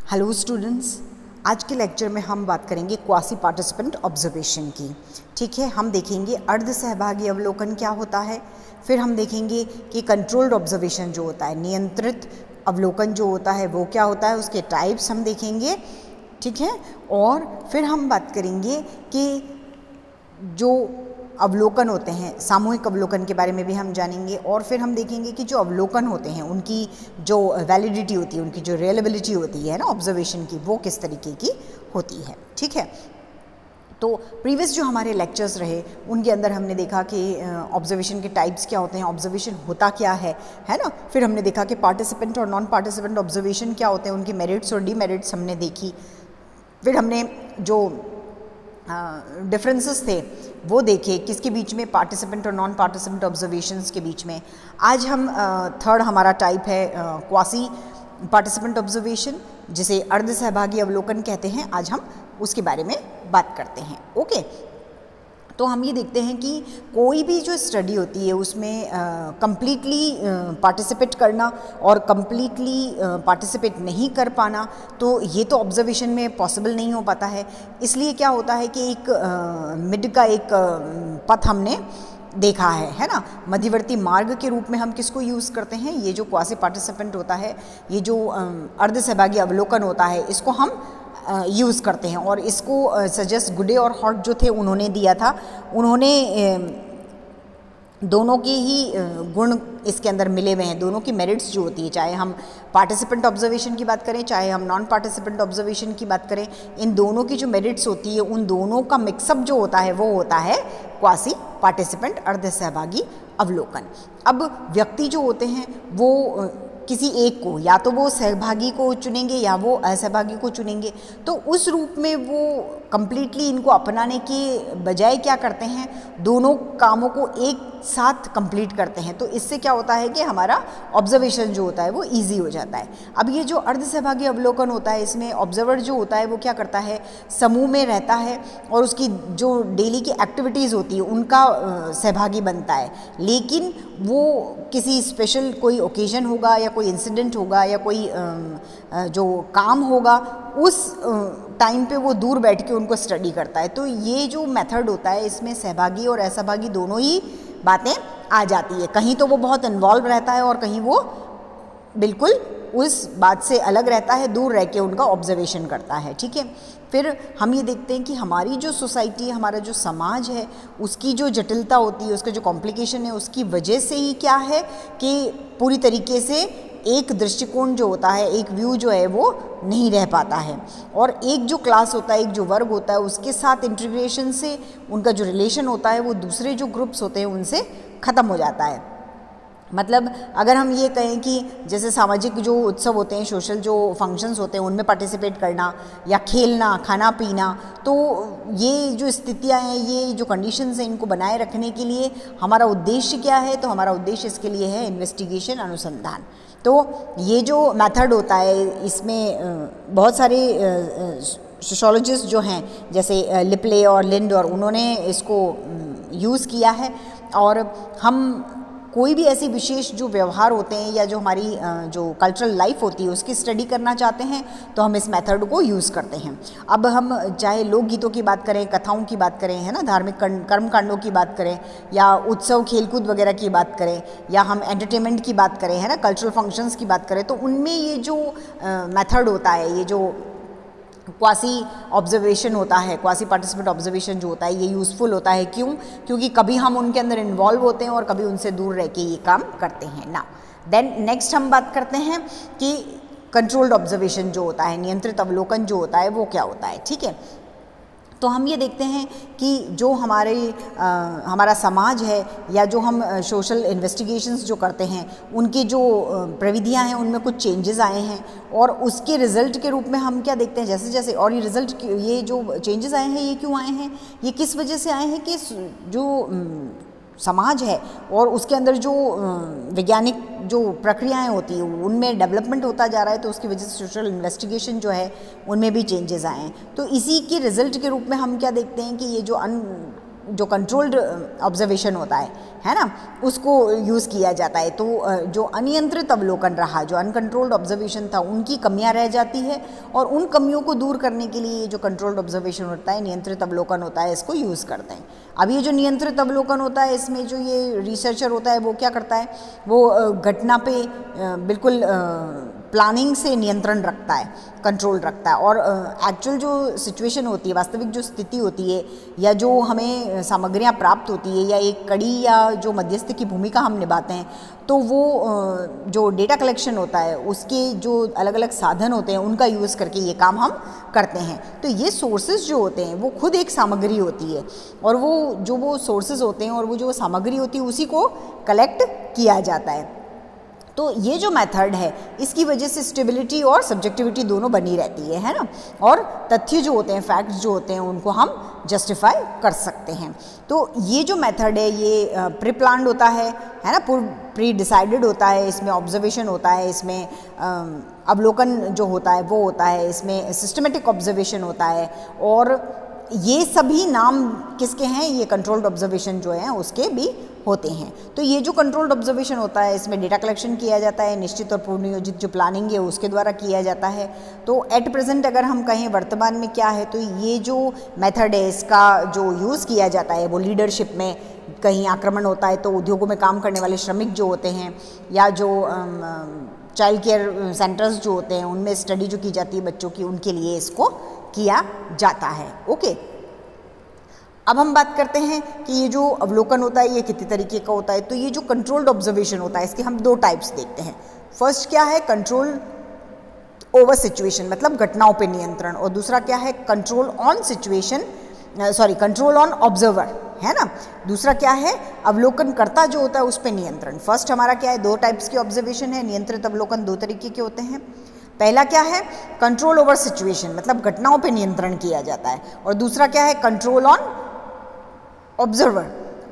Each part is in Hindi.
हेलो स्टूडेंट्स, आज के लेक्चर में हम बात करेंगे क्वासी पार्टिसिपेंट ऑब्जर्वेशन की। ठीक है, हम देखेंगे अर्ध सहभागी अवलोकन क्या होता है, फिर हम देखेंगे कि कंट्रोल्ड ऑब्जर्वेशन जो होता है, नियंत्रित अवलोकन जो होता है वो क्या होता है, उसके टाइप्स हम देखेंगे। ठीक है, और फिर हम बात करेंगे कि जो अवलोकन होते हैं, सामूहिक अवलोकन के बारे में भी हम जानेंगे, और फिर हम देखेंगे कि जो अवलोकन होते हैं उनकी जो वैलिडिटी होती है, उनकी जो रियलेबिलिटी होती है ना ऑब्जर्वेशन की, वो किस तरीके की होती है। ठीक है, तो प्रीवियस जो हमारे लेक्चर्स रहे उनके अंदर हमने देखा कि ऑब्जर्वेशन के टाइप्स क्या होते हैं, ऑब्जर्वेशन होता क्या है ना। फिर हमने देखा कि पार्टिसिपेंट और नॉन पार्टिसिपेंट ऑब्जर्वेशन क्या होते हैं, उनकी मेरिट्स और डीमेरिट्स हमने देखी। फिर हमने जो डिफरेंसेस थे वो देखे किसके बीच में, पार्टिसिपेंट और नॉन पार्टिसिपेंट ऑब्जर्वेशंस के बीच में। आज हम थर्ड हमारा टाइप है क्वासी पार्टिसिपेंट ऑब्जर्वेशन, जिसे अर्ध सहभागी अवलोकन कहते हैं। आज हम उसके बारे में बात करते हैं। ओके, तो हम ये देखते हैं कि कोई भी जो स्टडी होती है उसमें कंप्लीटली पार्टिसिपेट करना और कंप्लीटली पार्टिसिपेट नहीं कर पाना, तो ये तो ऑब्जर्वेशन में पॉसिबल नहीं हो पाता है। इसलिए क्या होता है कि एक मिड का एक पथ हमने देखा है ना, मध्यवर्ती मार्ग के रूप में हम किसको यूज़ करते हैं, ये जो क्वासी पार्टिसिपेंट होता है, ये जो अर्ध सहभागी अवलोकन होता है, इसको हम यूज़ करते हैं। और इसको सजेस्ट गुडे और हॉट जो थे उन्होंने दिया था। उन्होंने दोनों के ही गुण इसके अंदर मिले हुए हैं, दोनों की मेरिट्स जो होती है, चाहे हम पार्टिसिपेंट ऑब्जर्वेशन की बात करें, चाहे हम नॉन पार्टिसिपेंट ऑब्जर्वेशन की बात करें, इन दोनों की जो मेरिट्स होती है उन दोनों का मिक्सअप जो होता है वो होता है क्वासी पार्टिसिपेंट अर्ध सहभागी अवलोकन। अब व्यक्ति जो होते हैं वो किसी एक को, या तो वो सहभागी को चुनेंगे या वो असहभागी को चुनेंगे, तो उस रूप में वो कंप्लीटली इनको अपनाने के बजाय क्या करते हैं, दोनों कामों को एक साथ कंप्लीट करते हैं। तो इससे क्या होता है कि हमारा ऑब्जर्वेशन जो होता है वो इजी हो जाता है। अब ये जो अर्ध सहभागी अवलोकन होता है, इसमें ऑब्जर्वर जो होता है वो क्या करता है, समूह में रहता है और उसकी जो डेली की एक्टिविटीज़ होती है उनका सहभागी बनता है। लेकिन वो किसी स्पेशल कोई ओकेजन होगा या कोई इंसिडेंट होगा या कोई जो काम होगा, उस टाइम पे वो दूर बैठ के उनको स्टडी करता है। तो ये जो मेथड होता है इसमें सहभागी और असहभागी दोनों ही बातें आ जाती है। कहीं तो वो बहुत इन्वॉल्व रहता है और कहीं वो बिल्कुल उस बात से अलग रहता है, दूर रह के उनका ऑब्जर्वेशन करता है। ठीक है, फिर हम ये देखते हैं कि हमारी जो सोसाइटी है, हमारा जो समाज है, उसकी जो जटिलता होती है, उसका जो कॉम्प्लिकेशन है, उसकी वजह से ही क्या है कि पूरी तरीके से एक दृष्टिकोण जो होता है, एक व्यू जो है वो नहीं रह पाता है। और एक जो क्लास होता है, एक जो वर्ग होता है, उसके साथ इंटीग्रेशन से उनका जो रिलेशन होता है वो दूसरे जो ग्रुप्स होते हैं उनसे ख़त्म हो जाता है। मतलब अगर हम ये कहें कि जैसे सामाजिक जो उत्सव होते हैं, सोशल जो फंक्शंस होते हैं, उनमें पार्टिसिपेट करना या खेलना, खाना पीना, तो ये जो स्थितियां हैं, ये जो कंडीशंस हैं, इनको बनाए रखने के लिए हमारा उद्देश्य क्या है, तो हमारा उद्देश्य इसके लिए है इन्वेस्टिगेशन, अनुसंधान। तो ये जो मेथड होता है इसमें बहुत सारे सोशियोलॉजिस्ट जो हैं, जैसे लिपले और लिंडोर, उन्होंने इसको यूज़ किया है। और हम कोई भी ऐसी विशेष जो व्यवहार होते हैं या जो हमारी जो कल्चरल लाइफ होती है उसकी स्टडी करना चाहते हैं तो हम इस मेथड को यूज़ करते हैं। अब हम चाहे लोकगीतों की बात करें, कथाओं की बात करें, है ना, धार्मिक कर्मकांडों की बात करें, या उत्सव खेलकूद वगैरह की बात करें, या हम एंटरटेनमेंट की बात करें, है ना, कल्चरल फंक्शंस की बात करें, तो उनमें ये जो मेथड होता है, ये जो क्वासी ऑब्जर्वेशन होता है, क्वासी पार्टिसिपेंट ऑब्जर्वेशन जो होता है, ये यूज़फुल होता है। क्यों? क्योंकि कभी हम उनके अंदर इन्वॉल्व होते हैं और कभी उनसे दूर रह के ये काम करते हैं ना। देन नेक्स्ट हम बात करते हैं कि कंट्रोल्ड ऑब्जर्वेशन जो होता है, नियंत्रित अवलोकन जो होता है वो क्या होता है। ठीक है, तो हम ये देखते हैं कि जो हमारा समाज है या जो हम सोशल इन्वेस्टिगेशंस जो करते हैं, उनकी जो प्रविधियां हैं उनमें कुछ चेंजेस आए हैं, और उसके रिज़ल्ट के रूप में हम क्या देखते हैं, जैसे जैसे, और ये रिज़ल्ट, ये जो चेंजेस आए हैं ये क्यों आए हैं, ये किस वजह से आए हैं कि जो समाज है और उसके अंदर जो वैज्ञानिक जो प्रक्रियाएं होती हैं उनमें डेवलपमेंट होता जा रहा है, तो उसकी वजह से सोशल इन्वेस्टिगेशन जो है उनमें भी चेंजेस आए हैं। तो इसी के रिज़ल्ट के रूप में हम क्या देखते हैं कि ये जो जो कंट्रोल्ड ऑब्जर्वेशन होता है ना, उसको यूज़ किया जाता है। तो जो अनियंत्रित अवलोकन रहा, जो अनकंट्रोल्ड ऑब्जर्वेशन था, उनकी कमियां रह जाती है और उन कमियों को दूर करने के लिए जो कंट्रोल्ड ऑब्जर्वेशन होता है, नियंत्रित अवलोकन होता है, इसको यूज़ करते हैं। अब ये जो नियंत्रित अवलोकन होता है, इसमें जो ये रिसर्चर होता है वो क्या करता है, वो घटना पे बिल्कुल प्लानिंग से नियंत्रण रखता है, कंट्रोल रखता है, और एक्चुअल जो सिचुएशन होती है, वास्तविक जो स्थिति होती है, या जो हमें सामग्रियां प्राप्त होती है, या एक कड़ी या जो मध्यस्थ की भूमिका हम निभाते हैं, तो वो जो डेटा कलेक्शन होता है, उसके जो अलग अलग साधन होते हैं, उनका यूज़ करके ये काम हम करते हैं। तो ये सोर्सेज जो होते हैं वो खुद एक सामग्री होती है, और वो सोर्सेज होते हैं और वो जो सामग्री होती है उसी को कलेक्ट किया जाता है। तो ये जो मेथड है, इसकी वजह से स्टेबिलिटी और सब्जेक्टिविटी दोनों बनी रहती है ना, और तथ्य जो होते हैं, फैक्ट्स जो होते हैं, उनको हम जस्टिफाई कर सकते हैं। तो ये जो मेथड है, ये प्री प्लान्ड होता है ना, प्री डिसाइडेड होता है, इसमें ऑब्जर्वेशन होता है, इसमें अवलोकन जो होता है वो होता है, इसमें सिस्टमेटिक ऑब्जर्वेशन होता है, और ये सभी नाम किसके हैं, ये कंट्रोल्ड ऑब्जर्वेशन जो है उसके भी होते हैं। तो ये जो कंट्रोल्ड ऑब्जर्वेशन होता है, इसमें डेटा कलेक्शन किया जाता है, निश्चित और पूर्ण नियोजित जो प्लानिंग है उसके द्वारा किया जाता है। तो एट प्रेजेंट अगर हम कहें वर्तमान में क्या है, तो ये जो मेथड है, इसका जो यूज़ किया जाता है वो लीडरशिप में, कहीं आक्रमण होता है तो उद्योगों में काम करने वाले श्रमिक जो होते हैं, या जो चाइल्ड केयर सेंटर्स जो होते हैं, उनमें स्टडी जो की जाती है बच्चों की, उनके लिए इसको किया जाता है। ओके, अब हम बात करते हैं कि ये जो अवलोकन होता है ये कितने तरीके का होता है। तो ये जो कंट्रोल्ड ऑब्जर्वेशन होता है, इसके हम दो टाइप्स देखते हैं। फर्स्ट क्या है, कंट्रोल ओवर सिचुएशन, मतलब घटनाओं पे नियंत्रण, और दूसरा क्या है, control on situation, control on observer, है ना। दूसरा क्या है, अवलोकनकर्ता जो होता है उस पर नियंत्रण। फर्स्ट हमारा क्या है, दो टाइप्स की ऑब्जर्वेशन है, नियंत्रित अवलोकन दो तरीके के होते हैं। पहला क्या है, कंट्रोल ओवर सिचुएशन, मतलब घटनाओं पे नियंत्रण किया जाता है, और दूसरा क्या है, कंट्रोल ऑन ऑब्जर्वर,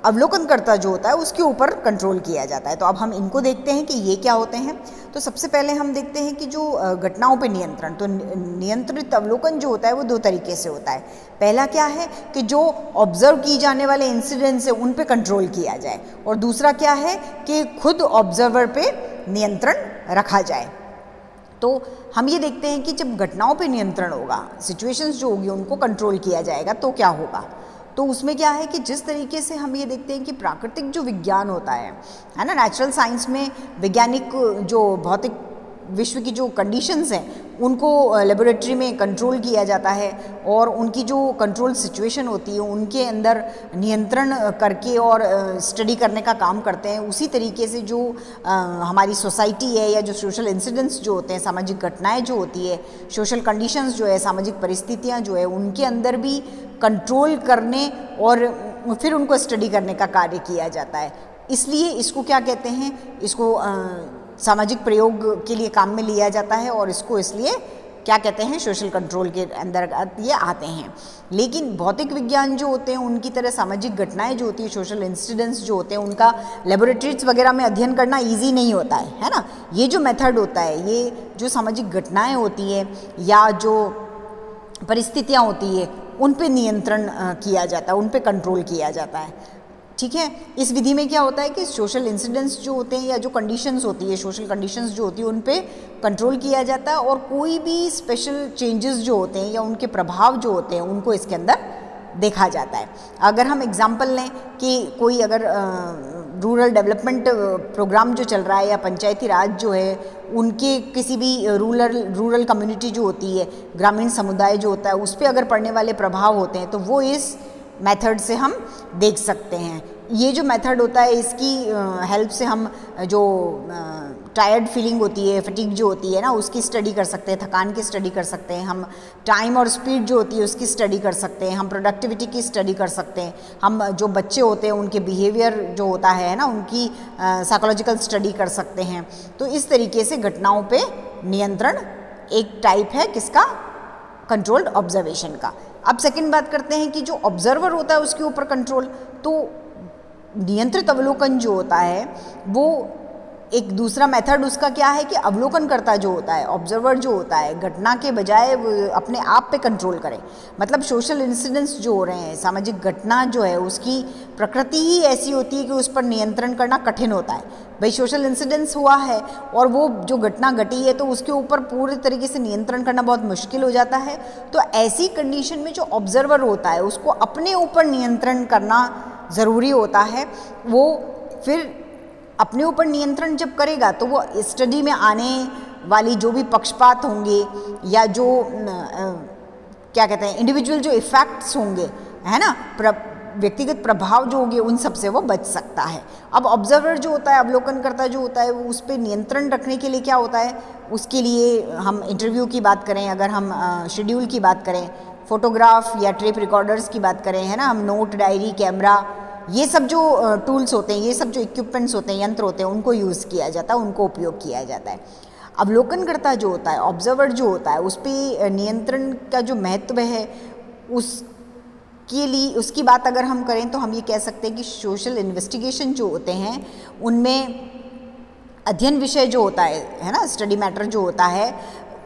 अवलोकनकर्ता जो होता है उसके ऊपर कंट्रोल किया जाता है। तो अब हम इनको देखते हैं कि ये क्या होते हैं। तो सबसे पहले हम देखते हैं कि जो घटनाओं पे नियंत्रण, तो नियंत्रित अवलोकन जो होता है वो दो तरीके से होता है। पहला क्या है कि जो ऑब्जर्व की जाने वाले इंसिडेंट्स है उन पे कंट्रोल किया जाए, और दूसरा क्या है कि खुद ऑब्जर्वर पे नियंत्रण रखा जाए। तो हम ये देखते हैं कि जब घटनाओं पे नियंत्रण होगा, सिचुएशंस जो होगी उनको कंट्रोल किया जाएगा, तो क्या होगा। तो उसमें क्या है कि जिस तरीके से हम ये देखते हैं कि प्राकृतिक जो विज्ञान होता है ना, नेचुरल साइंस में वैज्ञानिक जो भौतिक विश्व की जो कंडीशंस हैं उनको लेबोरेटरी में कंट्रोल किया जाता है, और उनकी जो कंट्रोल सिचुएशन होती है उनके अंदर नियंत्रण करके और स्टडी करने का काम करते हैं। उसी तरीके से जो हमारी सोसाइटी है, या जो सोशल इंसिडेंट्स जो होते हैं, सामाजिक घटनाएं जो होती है, सोशल कंडीशंस जो है, सामाजिक परिस्थितियां जो है, उनके अंदर भी कंट्रोल करने और फिर उनको स्टडी करने का कार्य किया जाता है। इसलिए इसको क्या कहते हैं, इसको सामाजिक प्रयोग के लिए काम में लिया जाता है, और इसको इसलिए क्या कहते हैं, सोशल कंट्रोल के अंदर ये आते हैं। लेकिन भौतिक विज्ञान जो होते हैं उनकी तरह सामाजिक घटनाएं जो होती है, सोशल इंसिडेंट्स जो होते हैं, उनका लेबोरेटरीज वगैरह में अध्ययन करना इजी नहीं होता है ना। ये जो मेथड होता है, ये जो सामाजिक घटनाएं होती है या जो परिस्थितियाँ होती है, उन पे नियंत्रण किया जाता है, उन पे कंट्रोल किया जाता है। ठीक है, इस विधि में क्या होता है कि सोशल इंसिडेंट्स जो होते हैं या जो कंडीशंस होती है, सोशल कंडीशंस जो होती है, उन पे कंट्रोल किया जाता है, और कोई भी स्पेशल चेंजेस जो होते हैं या उनके प्रभाव जो होते हैं उनको इसके अंदर देखा जाता है। अगर हम एग्जांपल लें कि कोई अगर रूरल डेवलपमेंट प्रोग्राम जो चल रहा है, या पंचायती राज जो है, उनके किसी भी रूरल कम्युनिटी जो होती है, ग्रामीण समुदाय जो होता है, उस पर अगर पड़ने वाले प्रभाव होते हैं, तो वो इस मेथड से हम देख सकते हैं। ये जो मेथड होता है, इसकी हेल्प से हम जो टायर्ड फीलिंग होती है, फटीग जो होती है ना, उसकी स्टडी कर सकते हैं, थकान की स्टडी कर सकते हैं, हम टाइम और स्पीड जो होती है उसकी स्टडी कर सकते हैं, हम प्रोडक्टिविटी की स्टडी कर सकते हैं, हम जो बच्चे होते हैं उनके बिहेवियर जो होता है ना, उनकी साइकोलॉजिकल स्टडी कर सकते हैं। तो इस तरीके से घटनाओं पे नियंत्रण एक टाइप है किसका, कंट्रोल्ड ऑब्जर्वेशन का। अब सेकंड बात करते हैं कि जो ऑब्जर्वर होता है उसके ऊपर कंट्रोल। तो नियंत्रित अवलोकन जो होता है वो एक दूसरा मेथड उसका क्या है कि अवलोकनकर्ता जो होता है, ऑब्जर्वर जो होता है, घटना के बजाय अपने आप पे कंट्रोल करे। मतलब सोशल इंसिडेंट्स जो हो रहे हैं, सामाजिक घटना जो है उसकी प्रकृति ही ऐसी होती है कि उस पर नियंत्रण करना कठिन होता है। भाई सोशल इंसिडेंट्स हुआ है और वो जो घटना घटी है तो उसके ऊपर पूरे तरीके से नियंत्रण करना बहुत मुश्किल हो जाता है। तो ऐसी कंडीशन में जो ऑब्जर्वर होता है उसको अपने ऊपर नियंत्रण करना ज़रूरी होता है। वो फिर अपने ऊपर नियंत्रण जब करेगा तो वो स्टडी में आने वाली जो भी पक्षपात होंगे या जो क्या कहते हैं इंडिविजुअल जो इफ़ेक्ट्स होंगे, है ना, व्यक्तिगत प्रभाव जो होंगे, उन सब से वो बच सकता है। अब ऑब्जर्वर जो होता है, अवलोकनकर्ता जो होता है, वो उस पर नियंत्रण रखने के लिए क्या होता है, उसके लिए हम इंटरव्यू की बात करें, अगर हम शेड्यूल की बात करें, फोटोग्राफ या टेप रिकॉर्डर्स की बात करें, है ना, हम नोट, डायरी, कैमरा, ये सब जो टूल्स होते हैं, ये सब जो इक्विपमेंट्स होते हैं, यंत्र होते हैं, उनको यूज़ किया जाता है, उनको उपयोग किया जाता है। अवलोकनकर्ता जो होता है, ऑब्जर्वर जो होता है, उस पर नियंत्रण का जो महत्व है उसके लिए, उसकी बात अगर हम करें तो हम ये कह सकते हैं कि सोशल इन्वेस्टिगेशन जो होते हैं उनमें अध्ययन विषय जो होता है ना, स्टडी मैटर जो होता है,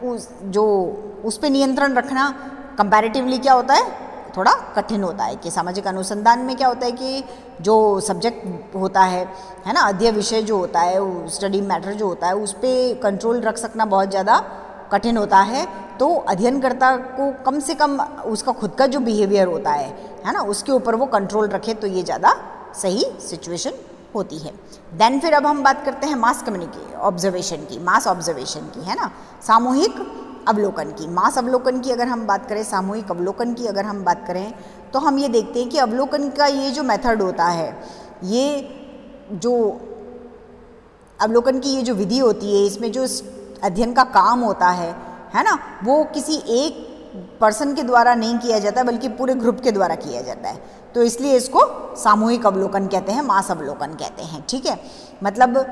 उस पर नियंत्रण रखना कंपैरेटिवली क्या होता है, थोड़ा कठिन होता है। कि सामाजिक अनुसंधान में क्या होता है कि जो सब्जेक्ट होता है ना, अध्ययन विषय जो होता है, स्टडी मैटर जो होता है, उस पर कंट्रोल रख सकना बहुत ज़्यादा कठिन होता है। तो अध्ययनकर्ता को कम से कम उसका खुद का जो बिहेवियर होता है ना, उसके ऊपर वो कंट्रोल रखे तो ये ज़्यादा सही सिचुएशन होती है। देन फिर अब हम बात करते हैं मास कम्युनिकेशन ऑब्जर्वेशन की, मास ऑब्जर्वेशन की, है ना, सामूहिक अवलोकन की। मास अवलोकन की अगर हम बात करें, सामूहिक अवलोकन की अगर हम बात करें, तो हम ये देखते हैं कि अवलोकन का ये जो मेथड होता है, ये जो अवलोकन की ये जो विधि होती है, इसमें जो अध्ययन का काम होता है ना, वो किसी एक पर्सन के द्वारा नहीं किया जाता बल्कि पूरे ग्रुप के द्वारा किया जाता है। तो इसलिए इसको सामूहिक अवलोकन कहते हैं, मास अवलोकन कहते हैं। ठीक है, मतलब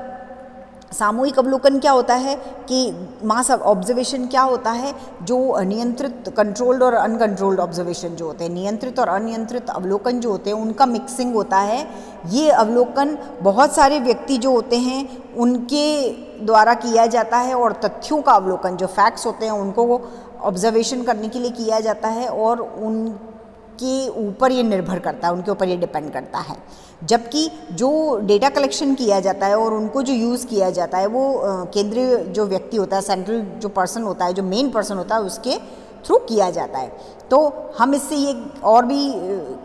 सामूहिक अवलोकन क्या होता है कि मास ऑब्जर्वेशन क्या होता है, जो नियंत्रित, कंट्रोल्ड और अनकंट्रोल्ड ऑब्जर्वेशन जो होते हैं, नियंत्रित और अनियंत्रित अवलोकन जो होते हैं, उनका मिक्सिंग होता है। ये अवलोकन बहुत सारे व्यक्ति जो होते हैं उनके द्वारा किया जाता है और तथ्यों का अवलोकन, जो फैक्ट्स होते हैं, उनको ऑब्जर्वेशन करने के लिए किया जाता है और उनके ऊपर ये निर्भर करता है, उनके ऊपर ये डिपेंड करता है। जबकि जो डेटा कलेक्शन किया जाता है और उनको जो यूज़ किया जाता है, वो केंद्रीय जो व्यक्ति होता है, सेंट्रल जो पर्सन होता है, जो मेन पर्सन होता है, उसके थ्रू किया जाता है। तो हम इससे ये और भी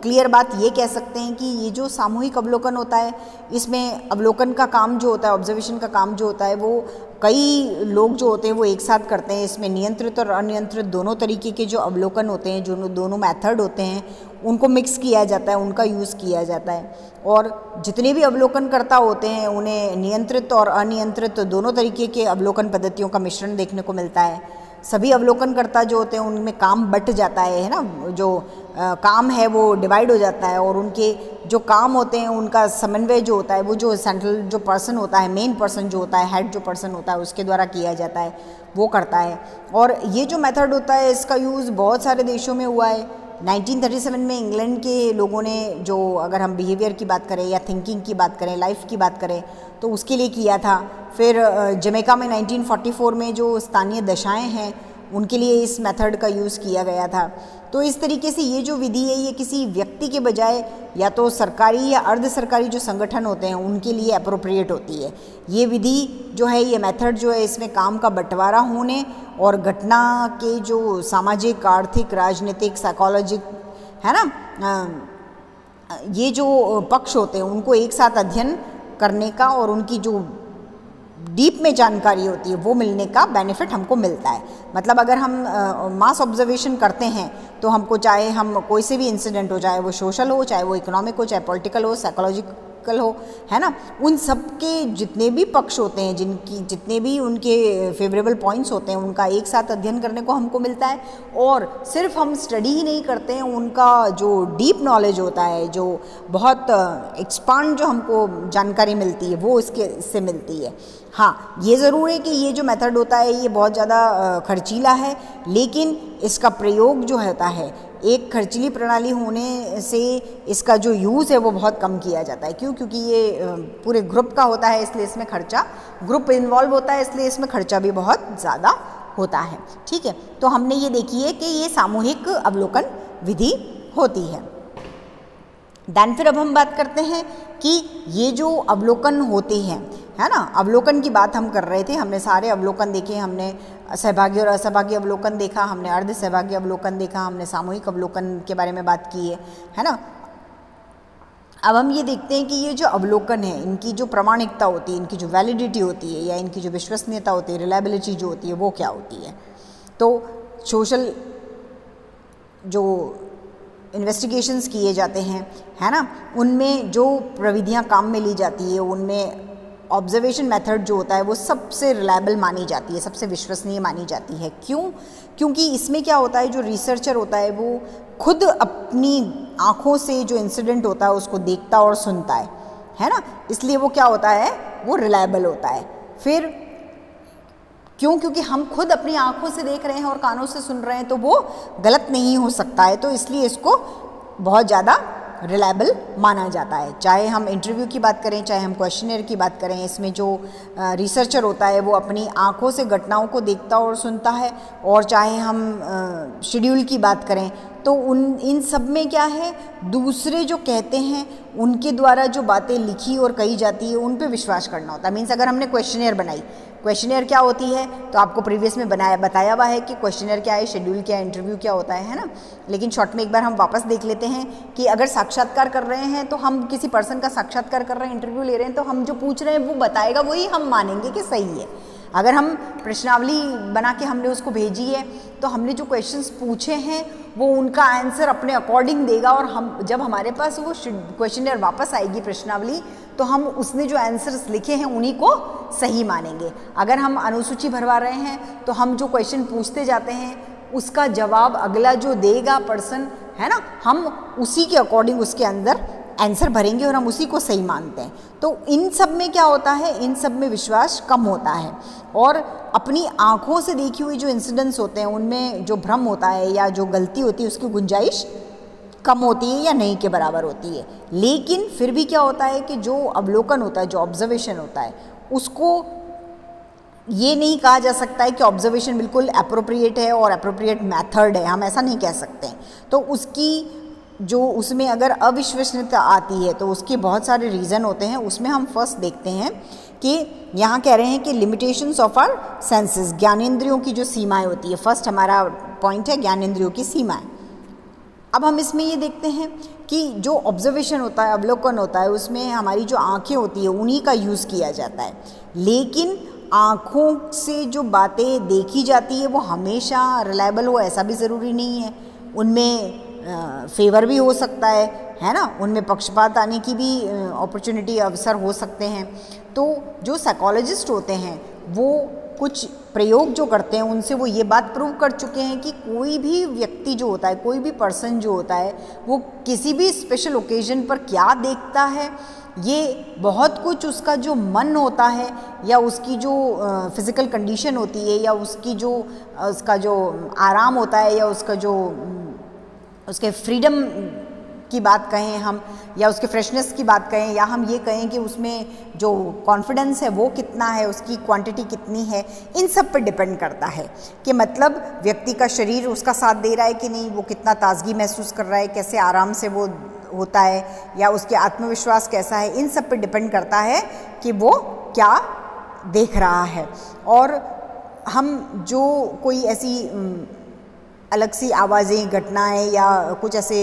क्लियर बात ये कह सकते हैं कि ये जो सामूहिक अवलोकन होता है, इसमें अवलोकन का काम जो होता है, ऑब्जर्वेशन का काम जो होता है, वो कई लोग जो होते हैं वो एक साथ करते हैं। इसमें नियंत्रित और अनियंत्रित दोनों तरीके के जो अवलोकन होते हैं, जो दोनों मेथड होते हैं, उनको मिक्स किया जाता है, उनका यूज़ किया जाता है। और जितने भी अवलोकनकर्ता होते हैं उन्हें नियंत्रित और अनियंत्रित दोनों तरीके के अवलोकन पद्धतियों का मिश्रण देखने को मिलता है। सभी अवलोकनकर्ता जो होते हैं उनमें काम बट जाता है ना, जो काम है वो डिवाइड हो जाता है और उनके जो काम होते हैं उनका समन्वय जो होता है, वो जो सेंट्रल जो पर्सन होता है, मेन पर्सन जो होता है, हेड जो पर्सन होता है, उसके द्वारा किया जाता है, वो करता है। और ये जो मेथड होता है इसका यूज़ बहुत सारे देशों में हुआ है। 1937 में इंग्लैंड के लोगों ने, जो अगर हम बिहेवियर की बात करें या थिंकिंग की बात करें, लाइफ की बात करें, तो उसके लिए किया था। फिर जमैका में 1944 में जो स्थानीय दशाएं हैं उनके लिए इस मेथड का यूज़ किया गया था। तो इस तरीके से ये जो विधि है ये किसी व्यक्ति के बजाय या तो सरकारी या अर्ध सरकारी जो संगठन होते हैं उनके लिए अप्रोप्रिएट होती है। ये विधि जो है, ये मेथड जो है, इसमें काम का बंटवारा होने और घटना के जो सामाजिक, आर्थिक, राजनीतिक, साइकोलॉजिक, है ना, ये जो पक्ष होते हैं उनको एक साथ अध्ययन करने का और उनकी जो डीप में जानकारी होती है वो मिलने का बेनिफिट हमको मिलता है। मतलब अगर हम मास ऑब्जर्वेशन करते हैं तो हमको, चाहे हम कोई से भी इंसिडेंट हो, चाहे वो सोशल हो, चाहे वो इकोनॉमिक हो, चाहे पॉलिटिकल हो, साइकोलॉजिकल हो, है ना, उन सब के जितने भी पक्ष होते हैं, जितने भी उनके फेवरेबल पॉइंट्स होते हैं, उनका एक साथ अध्ययन करने को हमको मिलता है। और सिर्फ हम स्टडी ही नहीं करते हैं, उनका जो डीप नॉलेज होता है, जो बहुत एक्सपांड जो हमको जानकारी मिलती है, वो इससे मिलती है। हाँ, ये ज़रूर है कि ये जो मेथड होता है ये बहुत ज़्यादा खर्चीला है, लेकिन इसका प्रयोग जो होता है एक खर्चीली प्रणाली होने से इसका जो यूज़ है वो बहुत कम किया जाता है। क्यों? क्योंकि ये पूरे ग्रुप का होता है, इसलिए इसमें खर्चा, ग्रुप इन्वॉल्व होता है इसलिए इसमें खर्चा भी बहुत ज़्यादा होता है। ठीक है, तो हमने ये देखी है कि ये सामूहिक अवलोकन विधि होती है। देन फिर अब हम बात करते हैं कि ये जो अवलोकन होते हैं, है ना, अवलोकन की बात हम कर रहे थे, हमने सारे अवलोकन देखे, हमने सहभागी और असहभागी अवलोकन देखा, हमने अर्ध सहभागी अवलोकन देखा, हमने सामूहिक अवलोकन के बारे में बात की है ना। अब हम ये देखते हैं कि ये जो अवलोकन है, इनकी जो प्रामाणिकता होती है, इनकी जो वैलिडिटी होती है या इनकी जो विश्वसनीयता होती है, रिलायबिलिटी जो होती है, वो क्या होती है। तो सोशल जो इन्वेस्टिगेशंस किए जाते हैं, है ना, उनमें जो प्रविधियां काम में ली जाती है, उनमें ऑब्जर्वेशन मेथड जो होता है वो सबसे रिलायबल मानी जाती है, सबसे विश्वसनीय मानी जाती है। क्यों? क्योंकि इसमें क्या होता है, जो रिसर्चर होता है वो खुद अपनी आँखों से जो इंसिडेंट होता है उसको देखता और सुनता है ना, इसलिए वो क्या होता है, वो रिलायबल होता है। फिर क्यों? क्योंकि हम खुद अपनी आँखों से देख रहे हैं और कानों से सुन रहे हैं, तो वो गलत नहीं हो सकता है, तो इसलिए इसको बहुत ज़्यादा रिलायबल माना जाता है। चाहे हम इंटरव्यू की बात करें, चाहे हम क्वेश्चनर की बात करें, इसमें जो रिसर्चर होता है वो अपनी आँखों से घटनाओं को देखता और सुनता है, और चाहे हम शेड्यूल की बात करें तो इन सब में क्या है, दूसरे जो कहते हैं उनके द्वारा जो बातें लिखी और कही जाती है उन पे विश्वास करना होता है। मीन्स अगर हमने क्वेश्चनर बनाई, क्वेश्चनर क्या होती है तो आपको प्रीवियस में बताया हुआ है कि क्वेश्चनर क्या है, शेड्यूल क्या है, इंटरव्यू क्या होता है ना। लेकिन शॉर्ट में एक बार हम वापस देख लेते हैं कि अगर साक्षात्कार कर रहे हैं तो हम किसी पर्सन का साक्षात्कार कर रहे हैं, इंटरव्यू ले रहे हैं, तो हम जो पूछ रहे हैं वो बताएगा, वही हम मानेंगे कि सही है। अगर हम प्रश्नावली बना के हमने उसको भेजी है तो हमने जो क्वेश्चंस पूछे हैं वो उनका आंसर अपने अकॉर्डिंग देगा, और हम जब हमारे पास वो क्वेश्चनर वापस आएगी प्रश्नावली, तो हम उसने जो आंसर्स लिखे हैं उन्हीं को सही मानेंगे। अगर हम अनुसूची भरवा रहे हैं तो हम जो क्वेश्चन पूछते जाते हैं उसका जवाब अगला जो देगा पर्सन, है ना, हम उसी के अकॉर्डिंग उसके अंदर आंसर भरेंगे और हम उसी को सही मानते हैं। तो इन सब में क्या होता है, इन सब में विश्वास कम होता है, और अपनी आँखों से देखी हुई जो इंसिडेंट्स होते हैं उनमें जो भ्रम होता है या जो गलती होती है उसकी गुंजाइश कम होती है या नहीं के बराबर होती है। लेकिन फिर भी क्या होता है कि जो अवलोकन होता है, जो ऑब्जर्वेशन होता है, उसको ये नहीं कहा जा सकता है कि ऑब्जर्वेशन बिल्कुल अप्रोप्रिएट है और अप्रोप्रिएट मेथड है, हम ऐसा नहीं कह सकते। तो उसकी जो उसमें अगर अविश्वसनीयता आती है तो उसके बहुत सारे रीज़न होते हैं। उसमें हम फर्स्ट देखते हैं कि यहाँ कह रहे हैं कि लिमिटेशंस ऑफ आवर सेंसेस, ज्ञानेंद्रियों की जो सीमाएं होती है, फर्स्ट हमारा पॉइंट है ज्ञानेंद्रियों की सीमाएं। अब हम इसमें ये देखते हैं कि जो ऑब्जर्वेशन होता है, अवलोकन होता है, उसमें हमारी जो आँखें होती है उन्हीं का यूज़ किया जाता है। लेकिन आँखों से जो बातें देखी जाती है वो हमेशा रिलायबल हो ऐसा भी ज़रूरी नहीं है, उनमें फेवर भी हो सकता है ना, उनमें पक्षपात आने की भी अपॉर्चुनिटी, अवसर हो सकते हैं। तो जो साइकोलॉजिस्ट होते हैं वो कुछ प्रयोग जो करते हैं उनसे वो ये बात प्रूव कर चुके हैं कि कोई भी व्यक्ति जो होता है, कोई भी पर्सन जो होता है, वो किसी भी स्पेशल ओकेजन पर क्या देखता है, ये बहुत कुछ उसका जो मन होता है या उसकी जो फिज़िकल कंडीशन होती है या उसका जो आराम होता है या उसका जो उसके फ्रीडम की बात कहें हम, या उसके फ्रेशनेस की बात कहें, या हम ये कहें कि उसमें जो कॉन्फिडेंस है वो कितना है, उसकी क्वांटिटी कितनी है, इन सब पर डिपेंड करता है कि मतलब व्यक्ति का शरीर उसका साथ दे रहा है कि नहीं, वो कितना ताजगी महसूस कर रहा है, कैसे आराम से वो होता है, या उसके आत्मविश्वास कैसा है, इन सब पर डिपेंड करता है कि वो क्या देख रहा है। और हम जो कोई ऐसी अलग सी आवाज़ें, घटनाएं या कुछ ऐसे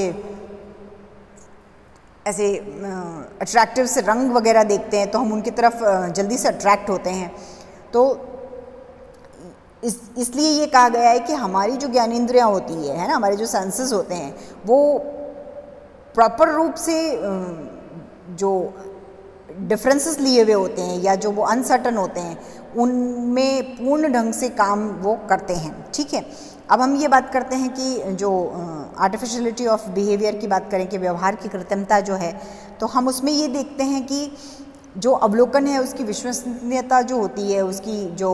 अट्रैक्टिव से रंग वगैरह देखते हैं तो हम उनकी तरफ जल्दी से अट्रैक्ट होते हैं। तो इसलिए ये कहा गया है कि हमारी जो ज्ञानेंद्रियाँ होती है ना, हमारे जो सेंसेस होते हैं वो प्रॉपर रूप से जो डिफरेंसेस लिए हुए होते हैं या जो वो अनसर्टन होते हैं उनमें पूर्ण ढंग से काम वो करते हैं। ठीक है, अब हम ये बात करते हैं कि जो आर्टिफिशियलिटी ऑफ बिहेवियर की बात करें कि व्यवहार की कृत्रिमता जो है, तो हम उसमें ये देखते हैं कि जो अवलोकन है उसकी विश्वसनीयता जो होती है, उसकी जो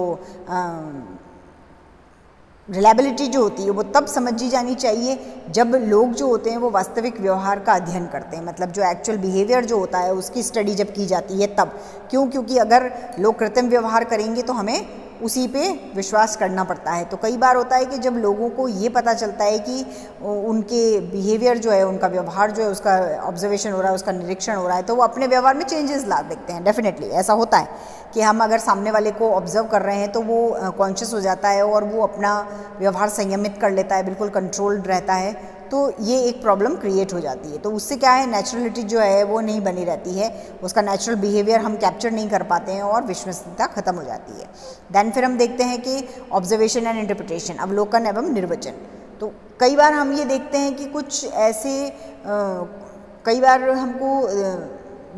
रिलायबिलिटी जो होती है वो तब समझी जानी चाहिए जब लोग जो होते हैं वो वास्तविक व्यवहार का अध्ययन करते हैं, मतलब जो एक्चुअल बिहेवियर जो होता है उसकी स्टडी जब की जाती है तब। क्यों? क्योंकि अगर लोग कृत्रिम व्यवहार करेंगे तो हमें उसी पे विश्वास करना पड़ता है। तो कई बार होता है कि जब लोगों को ये पता चलता है कि उनके बिहेवियर जो है, उनका व्यवहार जो है, उसका ऑब्जर्वेशन हो रहा है, उसका निरीक्षण हो रहा है, तो वो अपने व्यवहार में चेंजेस ला देखते हैं। डेफिनेटली ऐसा होता है कि हम अगर सामने वाले को ऑब्जर्व कर रहे हैं तो वो कॉन्शियस हो जाता है और वो अपना व्यवहार संयमित कर लेता है, बिल्कुल कंट्रोल्ड रहता है। तो ये एक प्रॉब्लम क्रिएट हो जाती है। तो उससे क्या है, नेचुरलिटी जो है वो नहीं बनी रहती है, उसका नेचुरल बिहेवियर हम कैप्चर नहीं कर पाते हैं और विश्वसनीयता खत्म हो जाती है। देन फिर हम देखते हैं कि ऑब्जर्वेशन एंड इंटरप्रिटेशन, अवलोकन एवं निर्वचन। तो कई बार हम ये देखते हैं कि कुछ ऐसे कई बार हमको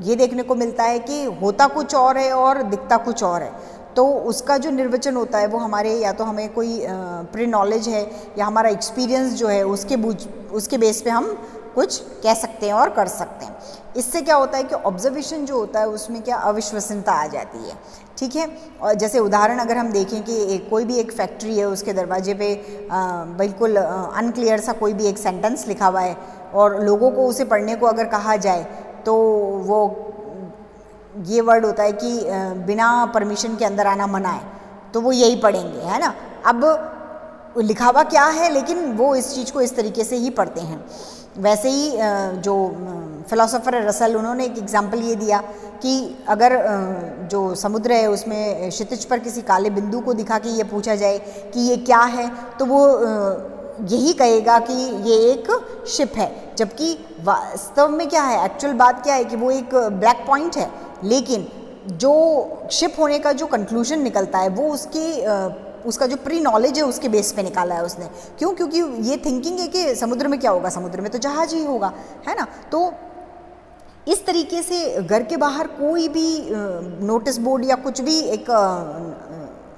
ये देखने को मिलता है कि होता कुछ और है और दिखता कुछ और है। तो उसका जो निर्वचन होता है वो हमारे या तो हमें कोई प्री नॉलेज है या हमारा एक्सपीरियंस जो है उसके बेस पे हम कुछ कह सकते हैं और कर सकते हैं। इससे क्या होता है कि ऑब्जर्वेशन जो होता है उसमें क्या अविश्वसनीयता आ जाती है। ठीक है, और जैसे उदाहरण अगर हम देखें कि कोई भी एक फैक्ट्री है, उसके दरवाजे पे बिल्कुल अनक्लियर सा कोई भी एक सेंटेंस लिखा हुआ है और लोगों को उसे पढ़ने को अगर कहा जाए तो वो ये वर्ड होता है कि बिना परमिशन के अंदर आना मना है, तो वो यही पढ़ेंगे, है ना। अब लिखा हुआ क्या है, लेकिन वो इस चीज़ को इस तरीके से ही पढ़ते हैं। वैसे ही जो फिलोसोफर है रसल, उन्होंने एक एग्जाम्पल ये दिया कि अगर जो समुद्र है उसमें क्षितिज पर किसी काले बिंदु को दिखा के ये पूछा जाए कि ये क्या है, तो वो यही कहेगा कि ये एक शिप है, जबकि वास्तव में क्या है, एक्चुअल बात क्या है कि वो एक ब्लैक पॉइंट है, लेकिन जो शिप होने का जो कंक्लूजन निकलता है वो उसका जो प्री नॉलेज है उसके बेस पे निकाला है उसने। क्यों? क्योंकि ये थिंकिंग है कि समुद्र में क्या होगा, समुद्र में तो जहाज ही होगा, है ना। तो इस तरीके से घर के बाहर कोई भी नोटिस बोर्ड या कुछ भी एक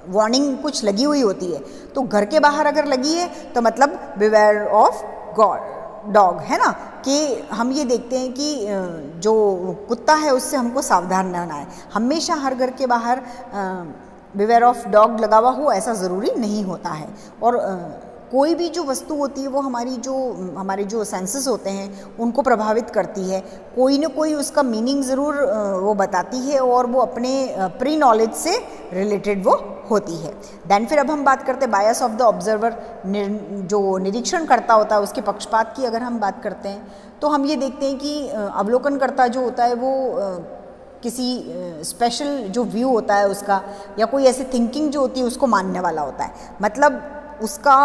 वार्निंग कुछ लगी हुई होती है, तो घर के बाहर अगर लगी है तो मतलब बिवेयर ऑफ डॉग, है ना, कि हम ये देखते हैं कि जो कुत्ता है उससे हमको सावधान रहना है। हमेशा हर घर के बाहर बिवेयर ऑफ डॉग लगा हुआ हो ऐसा ज़रूरी नहीं होता है। और कोई भी जो वस्तु होती है वो हमारे जो सेंसेस होते हैं उनको प्रभावित करती है, कोई ना कोई उसका मीनिंग ज़रूर वो बताती है और वो अपने प्री नॉलेज से रिलेटेड वो होती है। देन फिर अब हम बात करते हैं बायस ऑफ द ऑब्जर्वर, जो निरीक्षण करता होता है उसके पक्षपात की अगर हम बात करते हैं तो हम ये देखते हैं कि अवलोकनकर्ता जो होता है वो किसी स्पेशल जो व्यू होता है उसका या कोई ऐसी थिंकिंग जो होती है उसको मानने वाला होता है। मतलब उसका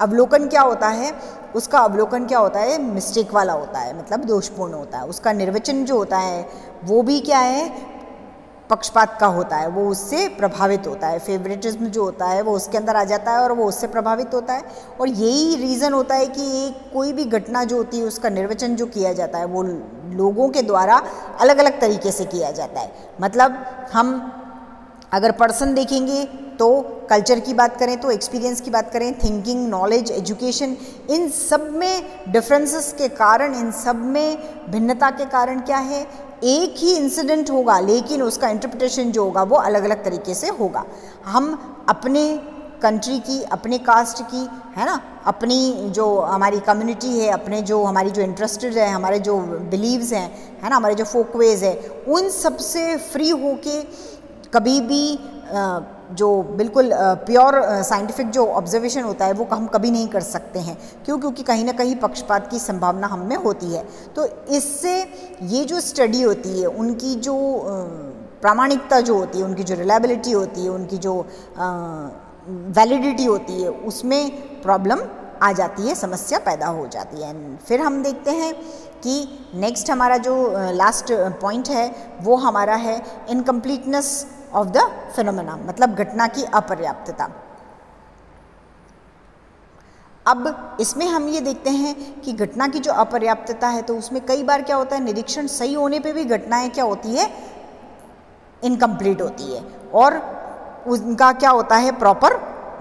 अवलोकन क्या होता है, उसका अवलोकन क्या होता है, मिस्टेक वाला होता है, मतलब दोषपूर्ण होता है। उसका निर्वचन जो होता है वो भी क्या है, पक्षपात का होता है, वो उससे प्रभावित होता है। फेवरेटिज्म जो होता है वो उसके अंदर आ जाता है और वो उससे प्रभावित होता है। और यही रीज़न होता है कि कोई भी घटना जो होती है उसका निर्वचन जो किया जाता है वो लोगों के द्वारा अलग अलग तरीके से किया जाता है। मतलब हम अगर पर्सन देखेंगे तो कल्चर की बात करें, तो एक्सपीरियंस की बात करें, थिंकिंग, नॉलेज, एजुकेशन, इन सब में डिफरेंसेस के कारण, इन सब में भिन्नता के कारण क्या है, एक ही इंसिडेंट होगा लेकिन उसका इंटरप्रिटेशन जो होगा वो अलग अलग तरीके से होगा। हम अपने कंट्री की, अपने कास्ट की, है ना, अपनी जो हमारी कम्युनिटी है, अपने जो हमारी जो इंटरेस्टेड है, हमारे जो बिलीव्स हैं, है ना, हमारे जो फोकवेज है, उन सब से फ्री होके कभी भी जो बिल्कुल प्योर साइंटिफिक जो ऑब्जर्वेशन होता है वो हम कभी नहीं कर सकते हैं। क्यों? क्योंकि कहीं ना कहीं पक्षपात की संभावना हम में होती है। तो इससे ये जो स्टडी होती है उनकी जो प्रामाणिकता जो होती है, उनकी जो रिलायबिलिटी होती है, उनकी जो वैलिडिटी होती है, उसमें प्रॉब्लम आ जाती है, समस्या पैदा हो जाती है। फिर हम देखते हैं कि नेक्स्ट हमारा जो लास्ट पॉइंट है वो हमारा है इनकम्प्लीटनेस ऑफ द फिनोमेना, मतलब घटना की अपर्याप्तता। अब इसमें हम ये देखते हैं कि घटना की जो अपर्याप्तता है तो उसमें कई बार क्या होता है, निरीक्षण सही होने पे भी घटनाएं क्या होती है, इनकम्प्लीट होती है और उनका क्या होता है, प्रॉपर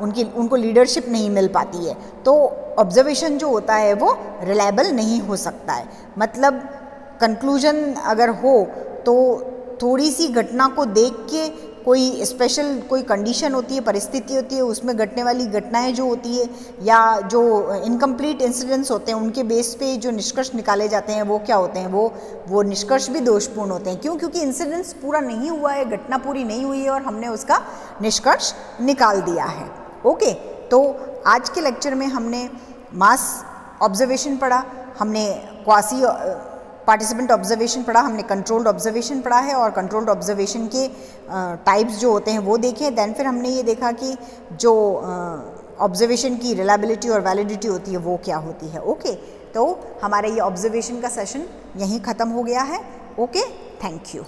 उनको लीडरशिप नहीं मिल पाती है। तो ऑब्जर्वेशन जो होता है वो रिलायबल नहीं हो सकता है। मतलब कंक्लूजन अगर हो तो थोड़ी सी घटना को देख के कोई स्पेशल कोई कंडीशन होती है, परिस्थिति होती है, उसमें घटने वाली घटनाएं जो होती है या जो इनकम्प्लीट इंसिडेंट्स होते हैं उनके बेस पे जो निष्कर्ष निकाले जाते हैं वो क्या होते हैं, वो निष्कर्ष भी दोषपूर्ण होते हैं। क्यों? क्योंकि इंसिडेंट्स पूरा नहीं हुआ है, घटना पूरी नहीं हुई है और हमने उसका निष्कर्ष निकाल दिया है। ओके, तो आज के लेक्चर में हमने मास ऑब्जर्वेशन पढ़ा, हमने क्वासी पार्टिसिपेंट ऑब्जर्वेशन पढ़ा, हमने कंट्रोल्ड ऑब्जर्वेशन पढ़ा है और कंट्रोल्ड ऑब्जर्वेशन के टाइप्स जो होते हैं वो देखे। देन फिर हमने ये देखा कि जो ऑब्जर्वेशन की रिलायबिलिटी और वैलिडिटी होती है वो क्या होती है। ओके, तो हमारा ये ऑब्जर्वेशन का सेशन यहीं ख़त्म हो गया है। Okay, thank you.